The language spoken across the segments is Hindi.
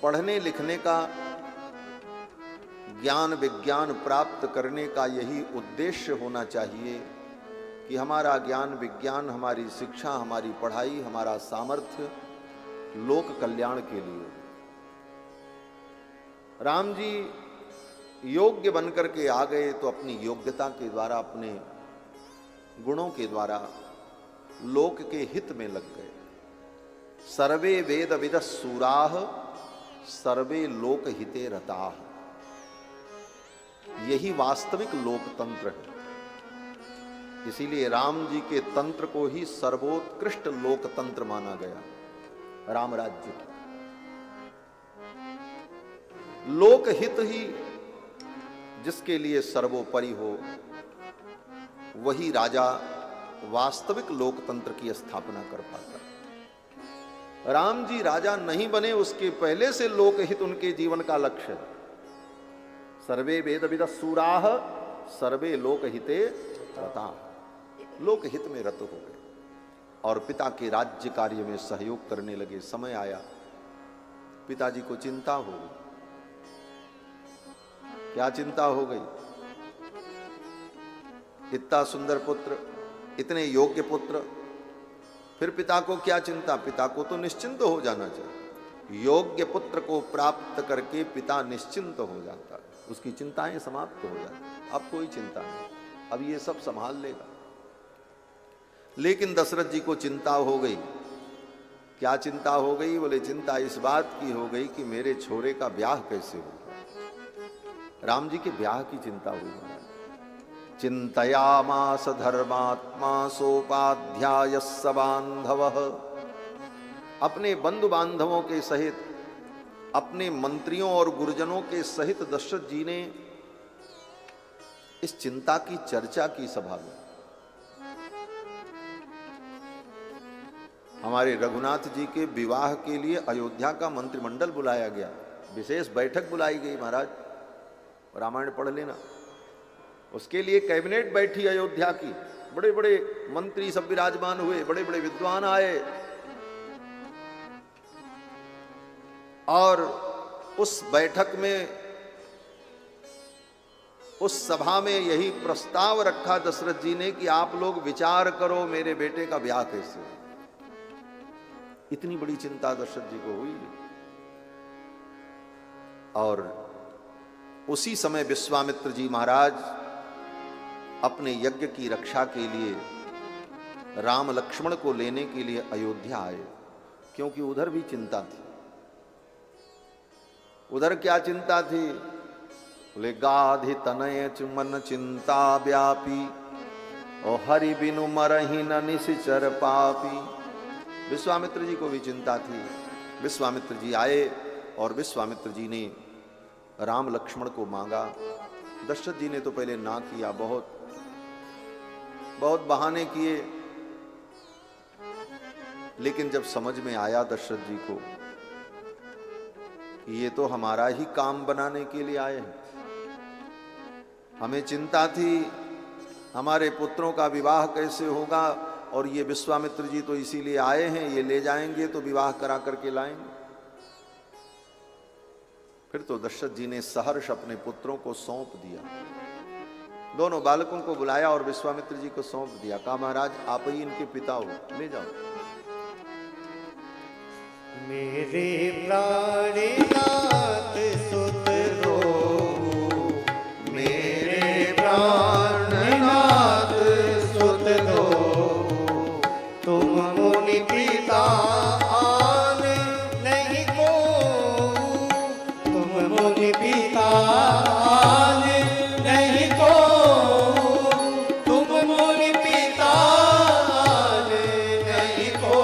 पढ़ने लिखने का, ज्ञान विज्ञान प्राप्त करने का यही उद्देश्य होना चाहिए कि हमारा ज्ञान विज्ञान, हमारी शिक्षा, हमारी पढ़ाई, हमारा सामर्थ्य लोक कल्याण के लिए। राम जी योग्य बनकर के आ गए तो अपनी योग्यता के द्वारा, अपने गुणों के द्वारा लोक के हित में लग गए। सर्वे वेद विदः सूराः सर्वे लोक हिते रताः, यही वास्तविक लोकतंत्र है। इसीलिए राम जी के तंत्र को ही सर्वोत्कृष्ट लोकतंत्र माना गया, राम राज्य। लोकहित ही जिसके लिए सर्वोपरि हो, वही राजा वास्तविक लोकतंत्र की स्थापना कर पाता। राम जी राजा नहीं बने उसके पहले से लोकहित उनके जीवन का लक्ष्य है। सर्वे वेद विदः सूराः सर्वे लोकहिते रताः, लोकहित में रत हो गए और पिता के राज्य कार्य में सहयोग करने लगे। समय आया, पिताजी को चिंता हो गई। क्या चिंता हो गई? इतना सुंदर पुत्र, इतने योग्य पुत्र, फिर पिता को क्या चिंता? पिता को तो निश्चिंत हो जाना चाहिए। योग्य पुत्र को प्राप्त करके पिता निश्चिंत हो जाता है, उसकी चिंताएं समाप्त हो जाती। अब कोई चिंता नहीं, अब ये सब संभाल लेगा। लेकिन दशरथ जी को चिंता हो गई। क्या चिंता हो गई? बोले चिंता इस बात की हो गई कि मेरे छोरे का ब्याह कैसे होगा। राम जी के ब्याह की चिंता हुई। चिंतयामास धर्मात्मा सोपाध्यायस्य बांधवः, अपने बंधु बांधवों के सहित, अपने मंत्रियों और गुरुजनों के सहित दशरथ जी ने इस चिंता की चर्चा की सभा में। हमारे रघुनाथ जी के विवाह के लिए अयोध्या का मंत्रिमंडल बुलाया गया, विशेष बैठक बुलाई गई। महाराज रामायण पढ़ लेना, उसके लिए कैबिनेट बैठी अयोध्या की, बड़े बड़े मंत्री सब विराजमान हुए, बड़े बड़े विद्वान आए और उस बैठक में, उस सभा में यही प्रस्ताव रखा दशरथ जी ने कि आप लोग विचार करो मेरे बेटे का ब्याह कैसे हो। इतनी बड़ी चिंता दशरथ जी को हुई। और उसी समय विश्वामित्र जी महाराज अपने यज्ञ की रक्षा के लिए राम लक्ष्मण को लेने के लिए अयोध्या आए, क्योंकि उधर भी चिंता थी। उधर क्या चिंता थी? बोले गाधि तनय मन चिंता व्यापी और हरि बिनु मरहि न निशिचर पापी। विश्वामित्र जी को भी चिंता थी। विश्वामित्र जी आए और विश्वामित्र जी ने राम लक्ष्मण को मांगा। दशरथ जी ने तो पहले ना किया, बहुत बहुत बहाने किए, लेकिन जब समझ में आया दशरथ जी को कि ये तो हमारा ही काम बनाने के लिए आए हैं, हमें चिंता थी हमारे पुत्रों का विवाह कैसे होगा, और ये विश्वामित्र जी तो इसीलिए आए हैं, ये ले जाएंगे तो विवाह करा करके लाएंगे। फिर तो दशरथ जी ने सहर्ष अपने पुत्रों को सौंप दिया, दोनों बालकों को बुलाया और विश्वामित्र जी को सौंप दिया। कहा महाराज आप ही इनके पिता हो, ले जाओ। मेरे प्राणनाथ सुत रो, मेरे प्राणनाथ सुत रो, तुम मुनि पिता आन नहीं को, तुम मुनि पिता आन नहीं को, तुम मुनि पिता आन नहीं को,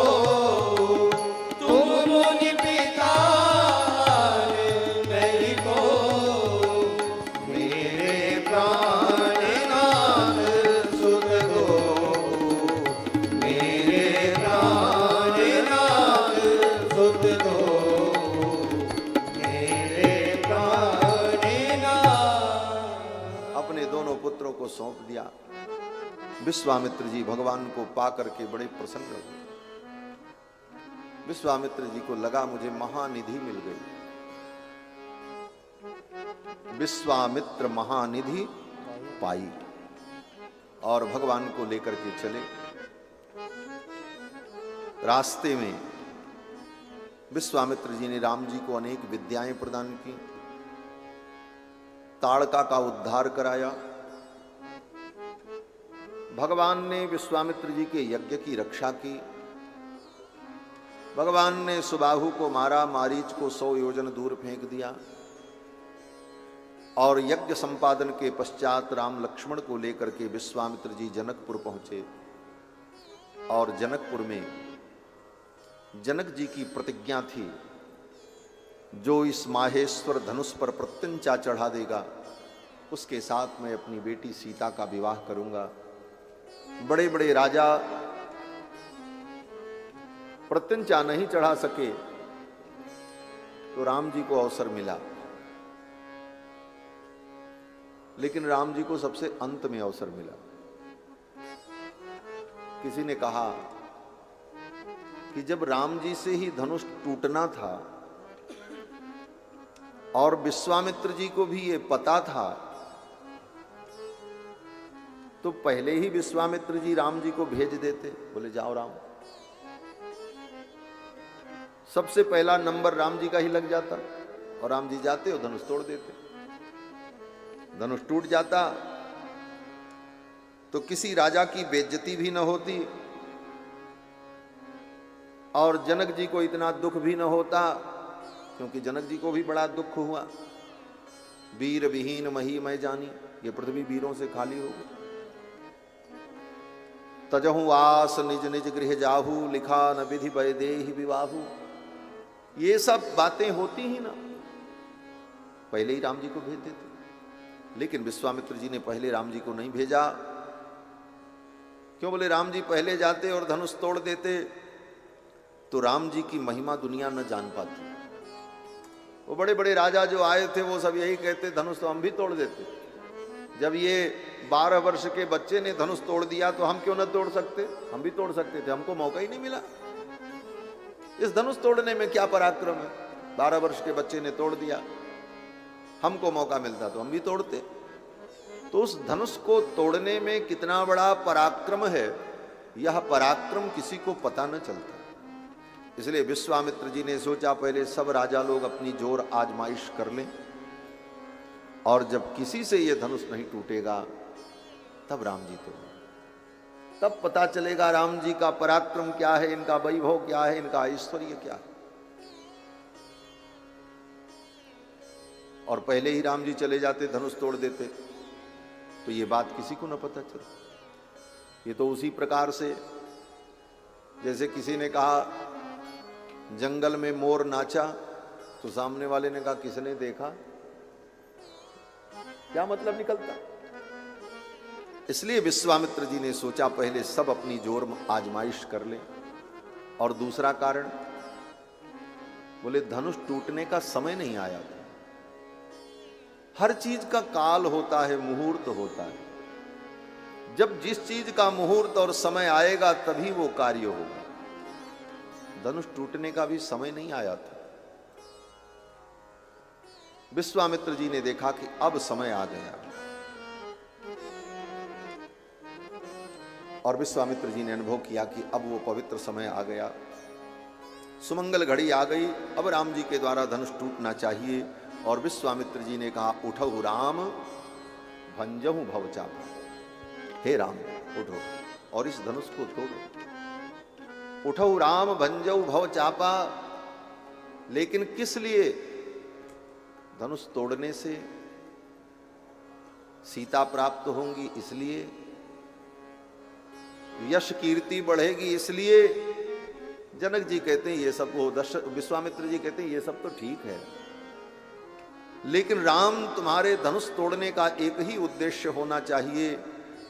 तुम मुनि पिता आन नहीं को, मेरे प्राणनाथ सुत दो, मेरे प्राणनाथ सुत दो, मेरे प्राणनाथ। अपने दोनों पुत्रों को सौंप दिया। विश्वामित्र जी भगवान को पा करके बड़े प्रसन्न हुए। विश्वामित्र जी को लगा मुझे महानिधि मिल गई, विश्वामित्र महानिधि पाई और भगवान को लेकर के चले। रास्ते में विश्वामित्र जी ने राम जी को अनेक विद्याएं प्रदान की, ताड़का का उद्धार कराया। भगवान ने विश्वामित्र जी के यज्ञ की रक्षा की। भगवान ने सुबाहु को मारा, मारीच को 100 योजन दूर फेंक दिया। और यज्ञ संपादन के पश्चात राम लक्ष्मण को लेकर के विश्वामित्र जी जनकपुर पहुंचे। और जनकपुर में जनक जी की प्रतिज्ञा थी, जो इस माहेश्वर धनुष पर प्रत्यंचा चढ़ा देगा उसके साथ मैं अपनी बेटी सीता का विवाह करूंगा। बड़े बड़े राजा प्रत्यंचा नहीं चढ़ा सके तो राम जी को अवसर मिला, लेकिन राम जी को सबसे अंत में अवसर मिला। किसी ने कहा कि जब राम जी से ही धनुष टूटना था और विश्वामित्र जी को भी ये पता था, तो पहले ही विश्वामित्र जी राम जी को भेज देते, बोले जाओ राम। सबसे पहला नंबर राम जी का ही लग जाता और राम जी जाते और धनुष तोड़ देते। धनुष टूट जाता तो किसी राजा की बेइज्जती भी न होती और जनक जी को इतना दुख भी न होता, क्योंकि जनक जी को भी बड़ा दुख हुआ। वीर विहीन मही मैं जानी, ये पृथ्वी वीरों से खाली हो गई। तजहु आस निज निज गृह जाहू, लिखा न विधि वैदेही विवाहू। ये सब बातें होती ही ना, पहले ही राम जी को भेज देते। लेकिन विश्वामित्र जी ने पहले राम जी को नहीं भेजा। क्यों? बोले राम जी पहले जाते और धनुष तोड़ देते तो राम जी की महिमा दुनिया न जान पाती। वो बड़े बड़े राजा जो आए थे वो सब यही कहते, धनुष तो हम भी तोड़ देते। जब ये 12 वर्ष के बच्चे ने धनुष तोड़ दिया तो हम क्यों न तोड़ सकते? हम भी तोड़ सकते थे, हमको मौका ही नहीं मिला। इस धनुष तोड़ने में क्या पराक्रम है? 12 वर्ष के बच्चे ने तोड़ दिया, हमको मौका मिलता तो हम भी तोड़ते। तो उस धनुष को तोड़ने में कितना बड़ा पराक्रम है, यह पराक्रम किसी को पता न चलता। इसलिए विश्वामित्र जी ने सोचा पहले सब राजा लोग अपनी जोर आजमाइश कर लें, और जब किसी से यह धनुष नहीं टूटेगा तब राम जी तोड़ेंगे। तब पता चलेगा राम जी का पराक्रम क्या है, इनका वैभव क्या है, इनका ऐश्वर्य क्या है। और पहले ही राम जी चले जाते, धनुष तोड़ देते, तो ये बात किसी को न पता चले। ये तो उसी प्रकार से जैसे किसी ने कहा जंगल में मोर नाचा, तो सामने वाले ने कहा किसने देखा? क्या मतलब निकलता? इसलिए विश्वामित्र जी ने सोचा पहले सब अपनी जोर आजमाइश कर ले। और दूसरा कारण, बोले धनुष टूटने का समय नहीं आया था। हर चीज का काल होता है, मुहूर्त होता है। जब जिस चीज का मुहूर्त और समय आएगा तभी वो कार्य होगा। धनुष टूटने का भी समय नहीं आया था। विश्वामित्र जी ने देखा कि अब समय आ गया, और विश्वामित्र जी ने अनुभव किया कि अब वो पवित्र समय आ गया, सुमंगल घड़ी आ गई। अब राम जी के द्वारा धनुष टूटना चाहिए। और विश्वामित्र जी ने कहा उठो राम भंजहु भवचापा, हे राम उठो और इस धनुष को तोड़ो। उठो राम भंजहु भवचापा, लेकिन किस लिए? धनुष तोड़ने से सीता प्राप्त होंगी इसलिए, यश कीर्ति बढ़ेगी इसलिए। जनक जी कहते हैं ये सब, वो विश्वामित्र जी कहते हैं ये सब तो ठीक है, लेकिन राम तुम्हारे धनुष तोड़ने का एक ही उद्देश्य होना चाहिए।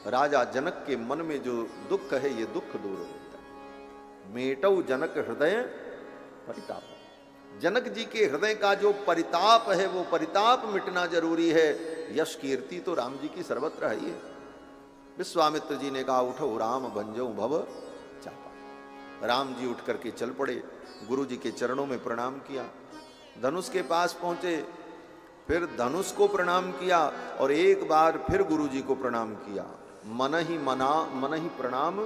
राजा जनक के मन में जो दुख है ये दुख दूर होता है। मेटौ जनक हृदय परिताप, जनक जी के हृदय का जो परिताप है वो परिताप मिटना जरूरी है। यश कीर्ति तो राम जी की सर्वत्र है ही है। विश्वामित्र जी ने कहा उठो राम भंजो भव चापा। राम जी उठ करके चल पड़े, गुरु जी के चरणों में प्रणाम किया, धनुष के पास पहुंचे फिर धनुष को प्रणाम किया और एक बार फिर गुरु जी को प्रणाम किया। मन ही प्रणाम,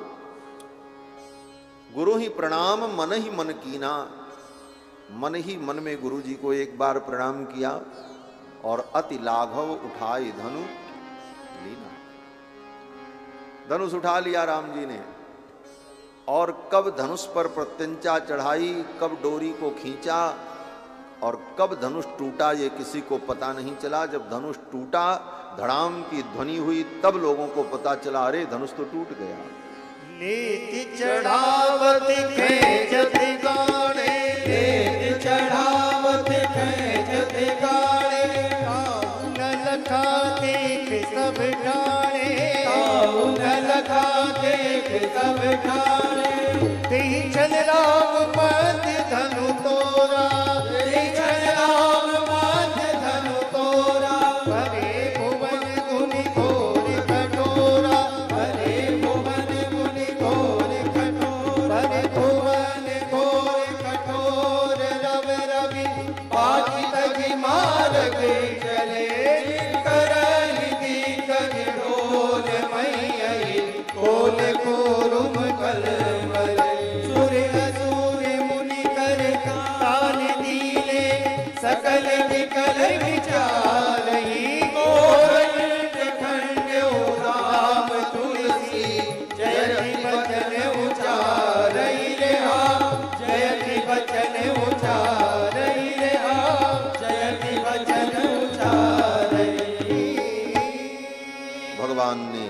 गुरु ही प्रणाम, मन ही मन कीना। मन ही मन में गुरु जी को एक बार प्रणाम किया और अति लाघव उठाए धनु लीना। धनुष उठा लिया राम जी ने, और कब धनुष पर प्रत्यंचा चढ़ाई, कब डोरी को खींचा और कब धनुष टूटा ये किसी को पता नहीं चला। जब धनुष टूटा, धड़ाम की ध्वनि हुई, तब लोगों को पता चला अरे धनुष तो टूट गया। लेति चढ़ावत खेचत गाणे, लेति चढ़ावत खेचत गाणे, न लखा देख सब ठाणे, न लखा देख सब ठाणे। तेहि छल राम मध्य धनु तोरा, तेहि छल राम मध्य धनु तोरा। हरे भुवन गुनि घोर कठोरा, हरे भुवन गुनि घोर कठोर, हरे भुवन घोर कठोर। रव रवि पाति तगि मार्ग चले, करहि दीकन डोल मैयि, कोल कोरुम कलमल। सुर असुर मुनि कर तान दीने, सकल विकल विचारहि। गोरख खंड राम तुलसी, जयति बचन उचारहि रे हा, जयति बचन उचारहि रे हा, जयति बचन उचारहि। भगवान ने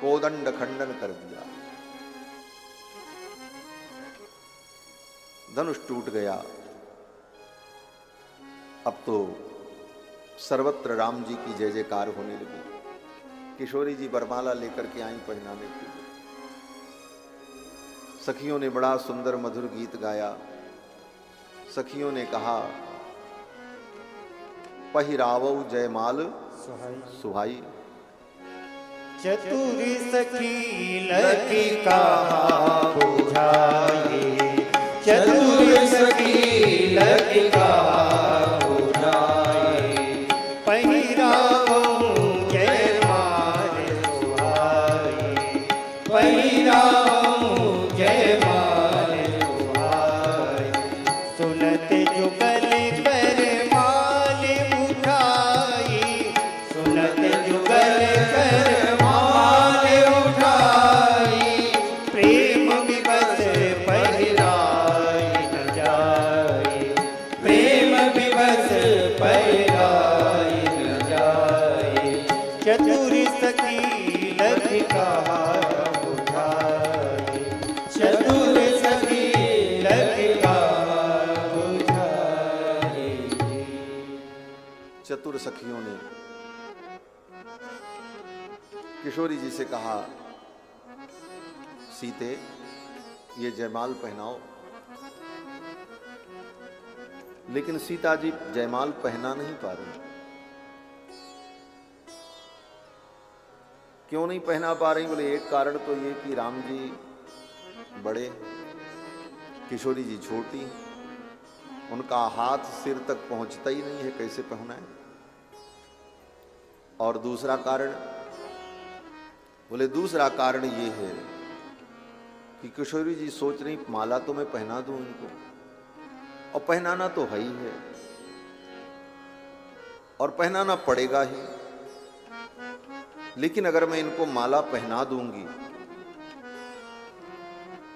कोदंड खंडन कर दिया, धनुष टूट गया। अब तो सर्वत्र राम जी की जय जयकार होने लगी। किशोरी जी वरमाला लेकर के आई पहनाने के लिए। सखियों ने बड़ा सुंदर मधुर गीत गाया। सखियों ने कहा पहिरावो जयमाल सुहाई। चतुर सखी लखी कहा बुझाई, चतुर सखी लखी कहा बुझाई। पहिरावो जयमाल सुहाई, पहिरावो जयमाल सुहाई। सुनत जुगल कर माल उठाई, सुनत जुगल कर माल उठाई। प्रेम विवश पहिराई न जाई, प्रेम विवश पहिराई न जाई। चतुर सखी लखी कहा बुझाई, चतुर सखी लखी कहा बुझाई। चतुर सखियों ने किशोरी जी से कहा सीते ये जयमाल पहनाओ। लेकिन सीता जी जयमाल पहना नहीं पा रही। क्यों नहीं पहना पा रही? बोले एक कारण तो ये कि राम जी बड़े, किशोरी जी छोटी, उनका हाथ सिर तक पहुंचता ही नहीं है, कैसे पहनाए। और दूसरा कारण, बोले दूसरा कारण ये है कि किशोरी जी सोच रही माला तो मैं पहना दूं इनको, और पहनाना तो है ही है, और पहनाना पड़ेगा ही। लेकिन अगर मैं इनको माला पहना दूंगी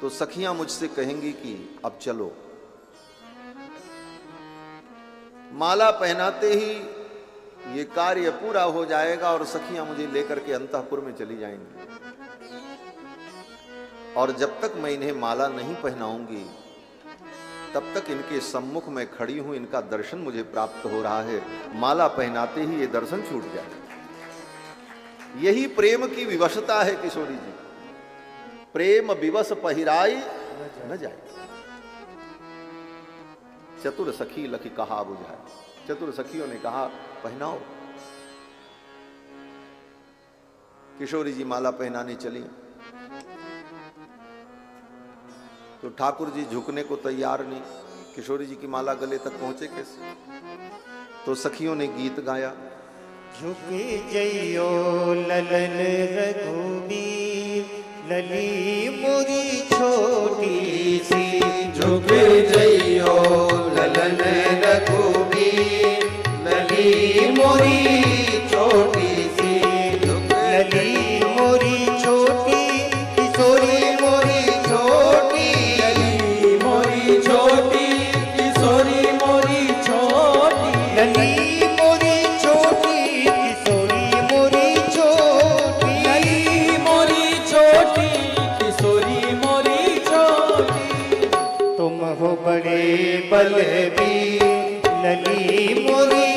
तो सखियां मुझसे कहेंगी कि अब चलो। माला पहनाते ही ये कार्य पूरा हो जाएगा और सखियां मुझे लेकर के अंतःपुर में चली जाएंगी। और जब तक मैं इन्हें माला नहीं पहनाऊंगी तब तक इनके सम्मुख में खड़ी हूं, इनका दर्शन मुझे प्राप्त हो रहा है। माला पहनाते ही ये दर्शन छूट जाए। यही प्रेम की विवशता है किशोरी जी। प्रेम विवश पहिराई न जाए। चतुर सखी लखी कहा बुझाए। चतुर सखियों ने कहा पहनाओ। किशोरी जी माला पहनाने चली तो ठाकुर जी झुकने को तैयार नहीं। किशोरी जी की माला गले तक पहुंचे कैसे? तो सखियों ने गीत गाया। झुक जइयो ललन रघुबीर, लली मोरी छोटी सी। झुक जइयो ललन रघुबीर, लली मोरी छोटी सी। लली मोरी छोटी, किशोरी मोरी छोटी। लली मोरी छोटी, किशोरी मोरी छोटी। लली मोरी छोटी, किशोरी मोरी छोटी। लली मोरी छोटी, किशोरी मोरी छोटी। तुम हो बड़े बलबीर, लली मोरी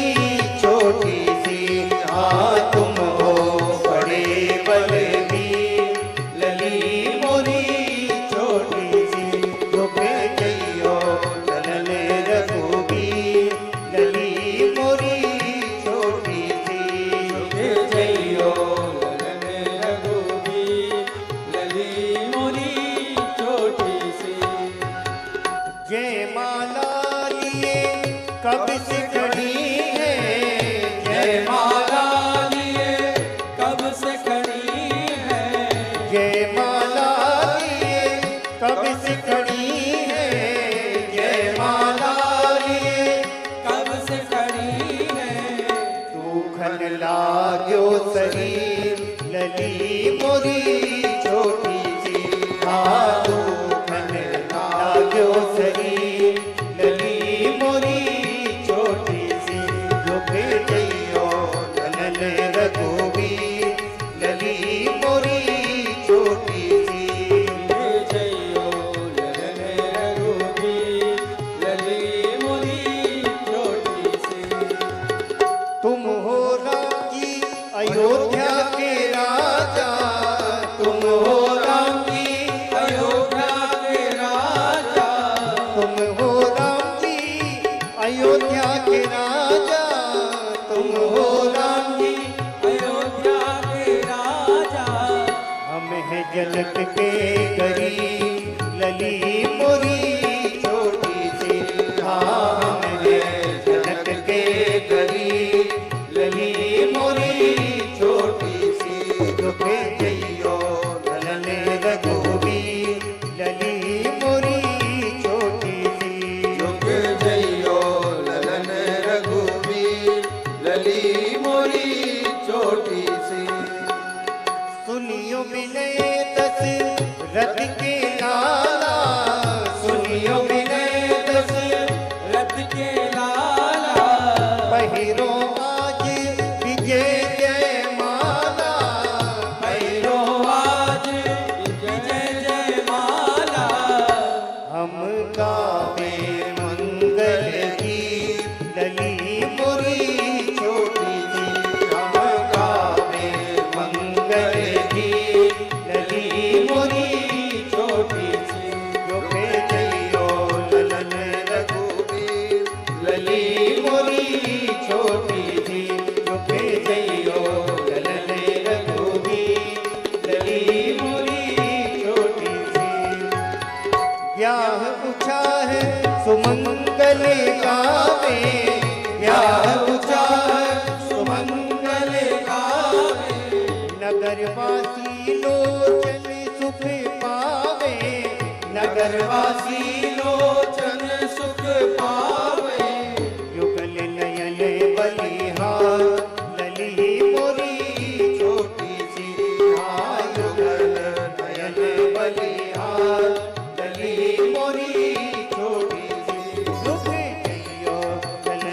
छोटी सी। हाँ तुम हो बड़े बलबीर, लली मोरी छोटी सी। झुक जइयो ललन रघुबीर, लली मोरी छोटी सी। झुक जइयो ललन रघुबीर, लली मोरी छोटी सी। जय माला लिए कब से खड़ी है, जय माला लिए कब से खड़ी है। जय माला लिए कब से खड़ी है। जय माला लिए कब से खड़ी है। दुखन लाग्यो शरीर, लली मोरी छोटी सी। हाँ दुखन लाग्यो शरीर, लली मोरी छोटी सी। झुक जइयो ललन रघुबीर, लली मोरी छोटी सी। झुक जइयो ललन रघुबीर, लली मोरी छोटी सी। तुम हो राम की अयोध्या के राजा। तुम हो राम की अयोध्या के राजा। तुम हो राम की अयोध्या के राजा। तुम हो राम की अयोध्या के राजा। हम हैं जनक के गरीब, लली मोरी छोटी सी। हाँ हम हैं जनक के गरीब, लली मोरी छोटी सी। झुक जइयो ललन रघुबीर, लली मोरी छोटी सी। झुक जइयो ललन रघुबीर, लली मोरी छोटी सी। सुनियो विनय दशरथ के लाला। सुनियो विनय रथ के लाला। पहिरो आज विजय जय माला। भैरो आज विजय जय माला। हम गावे मंगल गीत, लली मोरी छोटी सी। हम गावे मंगल गीत, लली मोरी छोटी सी। झुक जइयो ललन रघुबीर, लली मोरी छोटी सी। झुक जइयो ललन रघुबीर, लली मोरी छोटी सी। ब्याह पूछा है सुमंगल गावे। ब्याह पूछा है सुमंगल गावे। नगरवासी लोचन सुख पावे। नगरवासी लोचन सुख पावे। युगल नयन बलिहार, लली मोरी छोटी सी। हाँ युगल नयन बलिहार, लली मोरी छोटी सी। झुक जइयो ललन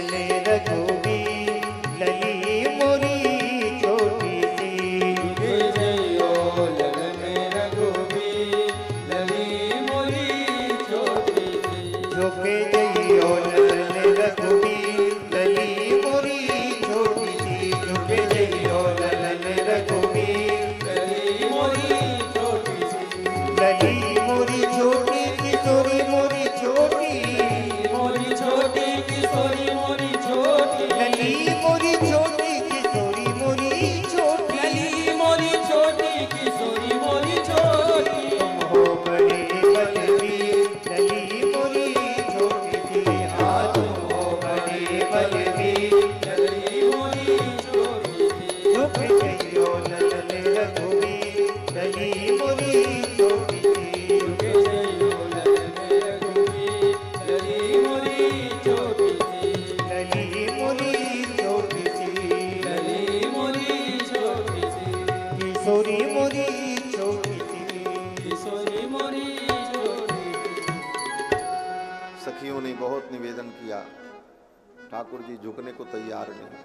किया, ठाकुर जी झुकने को तैयार नहीं।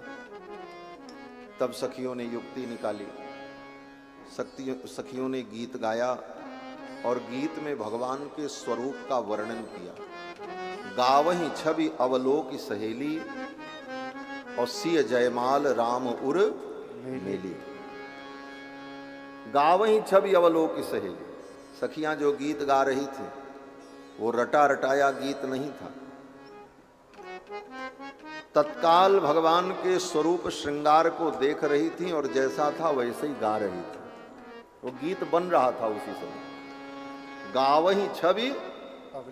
तब सखियों ने युक्ति निकाली, सखियों ने गीत गाया और गीत में भगवान के स्वरूप का वर्णन किया। गावहीं छवि अवलोक सहेली और सिय जयमाल राम उर मेली। गावहीं छवि अवलोक सहेली, सखियां जो गीत गा रही थी वो रटा रटाया गीत नहीं था, तत्काल भगवान के स्वरूप श्रृंगार को देख रही थी और जैसा था वैसे ही गा रही थी। वो गीत बन रहा था उसी समय। गावहीं छवि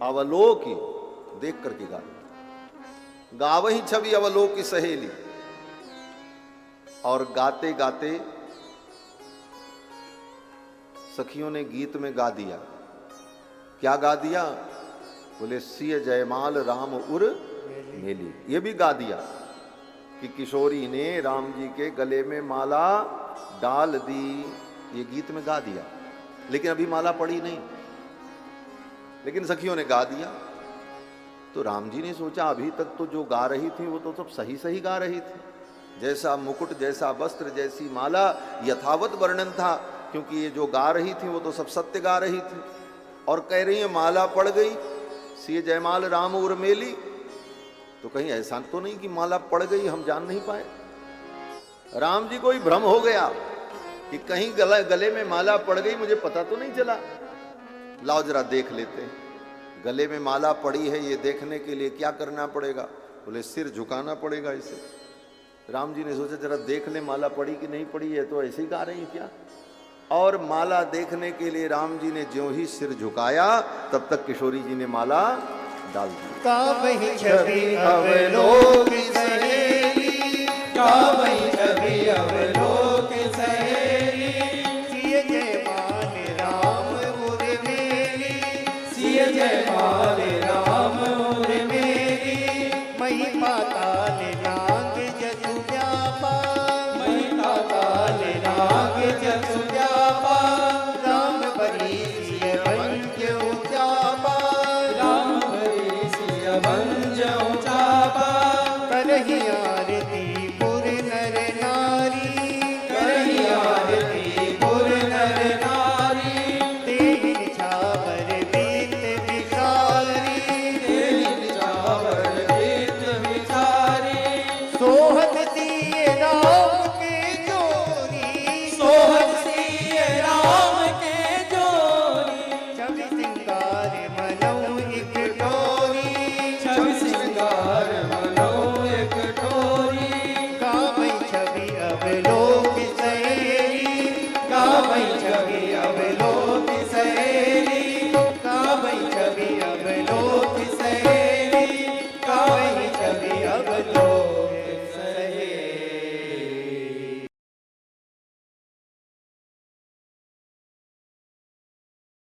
अवलोकी, देख करके गा रही। गावहीं छवि अवलोकी सहेली, और गाते गाते सखियों ने गीत में गा दिया। क्या गा दिया? बोले सिय जयमाल राम उर मेली। ये भी गा दिया कि किशोरी ने राम जी के गले में माला डाल दी। ये गीत में गा दिया, लेकिन अभी माला पड़ी नहीं, लेकिन सखियों ने गा दिया। तो राम जी ने सोचा अभी तक तो जो गा रही थी वो तो सब सही सही गा रही थी, जैसा मुकुट जैसा वस्त्र जैसी माला यथावत वर्णन था, क्योंकि ये जो गा रही थी वो तो सब सत्य गा रही थी। और कह रही है माला पड़ गई, सिय जयमाल राम उर मेली। तो कहीं ऐसा तो नहीं कि माला पड़ गई हम जान नहीं पाए? राम जी को ही भ्रम हो गया कि कहीं गले में माला पड़ गई, मुझे पता तो नहीं चला। लाओ जरा देख लेते हैं, गले में माला पड़ी है ये देखने के लिए क्या करना पड़ेगा? बोले सिर झुकाना पड़ेगा इसे। राम जी ने सोचा जरा देख ले माला पड़ी कि नहीं पड़ी है, तो ऐसे ही गा रही क्या? और माला देखने के लिए राम जी ने ज्यों ही सिर झुकाया तब तक किशोरी जी ने माला डाल दी। गावहीं छवि अवलोक सहेली, गावहीं छवि अवलोक सहेली, सिय जयमाल राम उर मेली, सिय जयमाल राम उर मेली, महिमा ताल